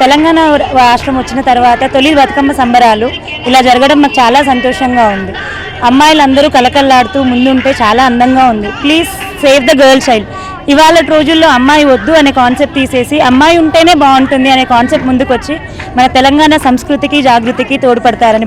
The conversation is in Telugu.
తెలంగాణ రాష్ట్రం వచ్చిన తర్వాత తొలి బతుకమ్మ సంబరాలు ఇలా జరగడం మాకు చాలా సంతోషంగా ఉంది. అమ్మాయిలందరూ కలకల్లాడుతూ ముందుంటే చాలా అందంగా ఉంది. Please save the girl child. ఇవాళ రోజుల్లో అమ్మాయి వద్దు అనే కాన్సెప్ట్ తీసేసి అమ్మాయి ఉంటేనే బాగుంటుంది అనే కాన్సెప్ట్ ముందుకొచ్చి మన తెలంగాణ సంస్కృతికి జాగృతికి తోడ్పడతారని